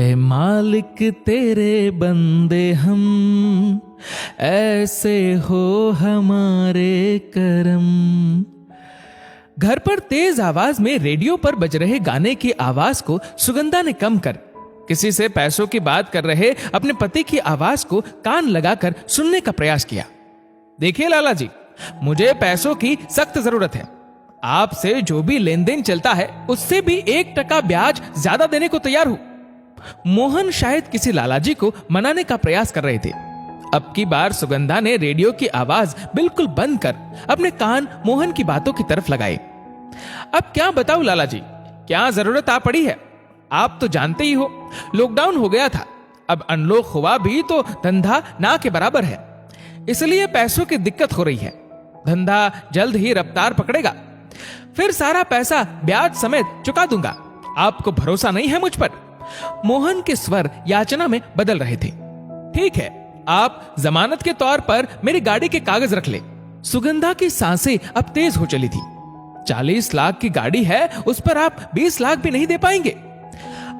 ऐ मालिक तेरे बंदे हम, ऐसे हो हमारे करम। घर पर तेज आवाज में रेडियो पर बज रहे गाने की आवाज को सुगंधा ने कम कर किसी से पैसों की बात कर रहे अपने पति की आवाज को कान लगाकर सुनने का प्रयास किया। देखिए लाला जी, मुझे पैसों की सख्त जरूरत है। आपसे जो भी लेन देन चलता है उससे भी 1% ब्याज ज्यादा देने को तैयार हूं। मोहन शायद किसी लालाजी को मनाने का प्रयास कर रहे थे। अब की बार सुगंधा ने रेडियो की आवाज बिल्कुल बंद कर अपने कान मोहन की बातों की तरफ लगाए। अब क्या बताऊं लाला जी, क्या जरूरत आ पड़ी है? आप तो जानते ही हो, लॉकडाउन हो गया था। अब अनलॉक हुआ भी तो धंधा ना के बराबर है, इसलिए पैसों की दिक्कत हो रही है। धंधा जल्द ही रफ्तार पकड़ेगा, फिर सारा पैसा ब्याज समेत चुका दूंगा। आपको भरोसा नहीं है मुझ पर? मोहन के स्वर याचना में बदल रहे थे। ठीक है, आप जमानत के तौर पर मेरी गाड़ी के कागज रख ले। सुगंधा की सांसें अब तेज हो चली थी। 40 लाख की गाड़ी है, उस पर आप 20 लाख भी नहीं दे पाएंगे।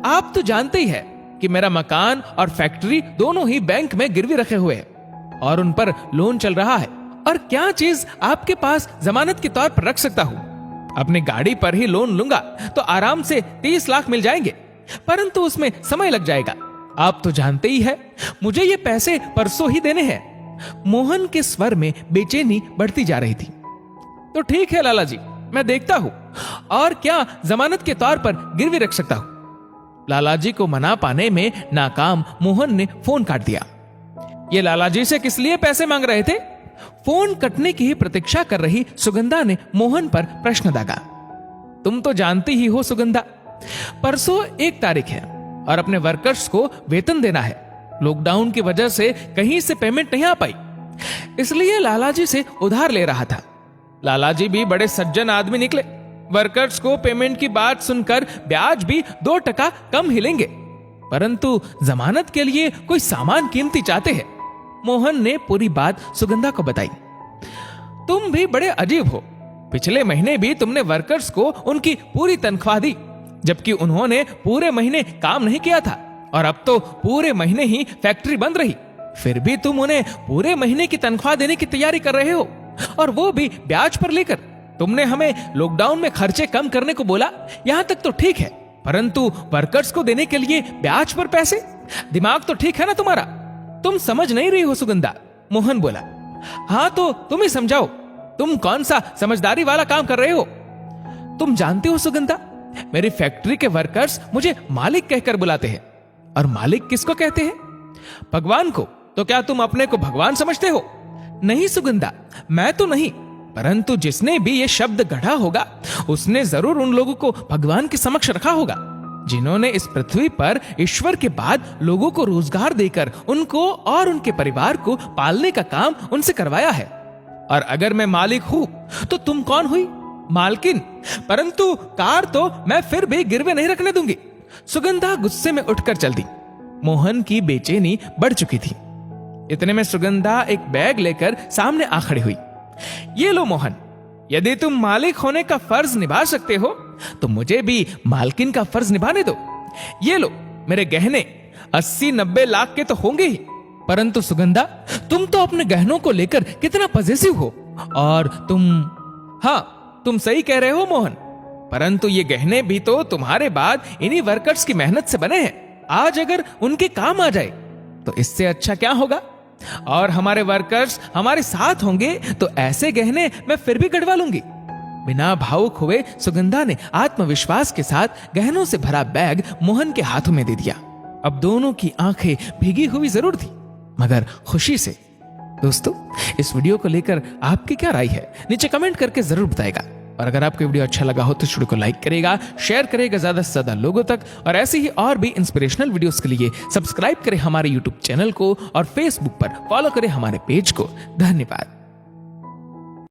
आप तो जानते ही है कि मेरा मकान और फैक्ट्री दोनों ही बैंक में गिरवी रखे हुए हैं और उन पर लोन चल रहा है। और क्या चीज आपके पास जमानत के तौर पर रख सकता हूं? अपनी गाड़ी पर ही लोन लूंगा तो आराम से 30 लाख मिल जाएंगे, परंतु उसमें समय लग जाएगा। आप तो जानते ही है, मुझे ये पैसे परसों ही देने हैं। मोहन के स्वर में बेचैनी बढ़ती जा रही थी। तो ठीक है लाला जी, मैं देखता हूं और क्या जमानत के तौर पर गिरवी रख सकता हूं। लालाजी को मना पाने में नाकाम मोहन ने फोन काट दिया। ये लालाजी से किस लिए पैसे मांग रहे थे? फोन कटने की ही प्रतीक्षा कर रही सुगंधा ने मोहन पर प्रश्न दागा। तुम तो जानती ही हो सुगंधा, परसों 1 तारीख है और अपने वर्कर्स को वेतन देना है। लॉकडाउन की वजह से कहीं से पेमेंट नहीं आ पाई, इसलिए लालाजी से उधार ले रहा था। लालाजी भी बड़े सज्जन आदमी निकले। वर्कर्स को पेमेंट की बात सुनकर ब्याज भी 2% कम ही लेंगे, परंतु जमानत के लिए कोई सामान कीमती चाहते हैं। मोहन ने पूरी बात सुगंधा को बताई। तुम भी बड़े अजीब हो। पिछले महीने भी तुमने वर्कर्स को उनकी पूरी तनख्वाह दी, जबकि उन्होंने पूरे महीने काम नहीं किया था। और अब तो पूरे महीने ही फैक्ट्री बंद रही, फिर भी तुम उन्हें पूरे महीने की तनख्वाह देने की तैयारी कर रहे हो, और वो भी ब्याज पर लेकर। तुमने हमें लॉकडाउन में खर्चे कम करने को बोला, यहां तक तो ठीक है, परंतु वर्कर्स को देने के लिए ब्याज पर पैसे? दिमाग तो ठीक है ना तुम्हारा? तुम समझ नहीं रही हो सुगंधा, मोहन बोला। हाँ तो तुम ही समझाओ, तुम कौन सा समझदारी वाला काम कर रहे हो? तुम जानते हो सुगंधा, मेरी फैक्ट्री के वर्कर्स मुझे मालिक कहकर बुलाते हैं। और मालिक किसको कहते हैं? भगवान को। तो क्या तुम अपने को भगवान समझते हो? नहीं सुगंधा, मैं तो नहीं, परंतु जिसने भी ये शब्द गढ़ा होगा उसने जरूर उन लोगों को भगवान के समक्ष रखा होगा, जिन्होंने इस पृथ्वी पर ईश्वर के बाद लोगों को रोजगार देकर उनको और उनके परिवार को पालने का काम उनसे करवाया है। और अगर मैं मालिक हूं तो तुम कौन हुई? मालकिन। परंतु कार तो मैं फिर भी गिरवे नहीं रखने दूंगी। सुगंधा गुस्से में उठकर चल दी। मोहन की बेचैनी बढ़ चुकी थी। इतने में सुगंधा एक बैग लेकर सामने आ खड़ी हुई। ये लो मोहन, यदि तुम मालिक होने का फर्ज निभा सकते हो तो मुझे भी मालकिन का फर्ज निभाने दो। ये लो मेरे गहने, 80-90 लाख के तो होंगे ही, परंतु सुगंधा, तुम तो अपने गहनों को लेकर कितना पॉजिटिव हो। और तुम सही कह रहे हो मोहन, परंतु ये गहने भी तो तुम्हारे बाद इन्हीं वर्कर्स की मेहनत से बने हैं। आज अगर उनके काम आ जाए तो इससे अच्छा क्या होगा? और हमारे वर्कर्स हमारे साथ होंगे तो ऐसे गहने मैं फिर भी गढ़वा लूंगी। बिना भावुक हुए सुगंधा ने आत्मविश्वास के साथ गहनों से भरा बैग मोहन के हाथों में दे दिया। अब दोनों की आंखें भीगी हुई जरूर थी, मगर खुशी से। दोस्तों, इस वीडियो को लेकर आपकी क्या राय है, नीचे कमेंट करके जरूर बताएगा। और अगर आपको वीडियो अच्छा लगा हो तो वीडियो को लाइक करेगा, शेयर करेगा ज्यादा से ज्यादा लोगों तक। और ऐसे ही और भी इंस्पिरेशनल वीडियोस के लिए सब्सक्राइब करें हमारे यूट्यूब चैनल को और फेसबुक पर फॉलो करें हमारे पेज को। धन्यवाद।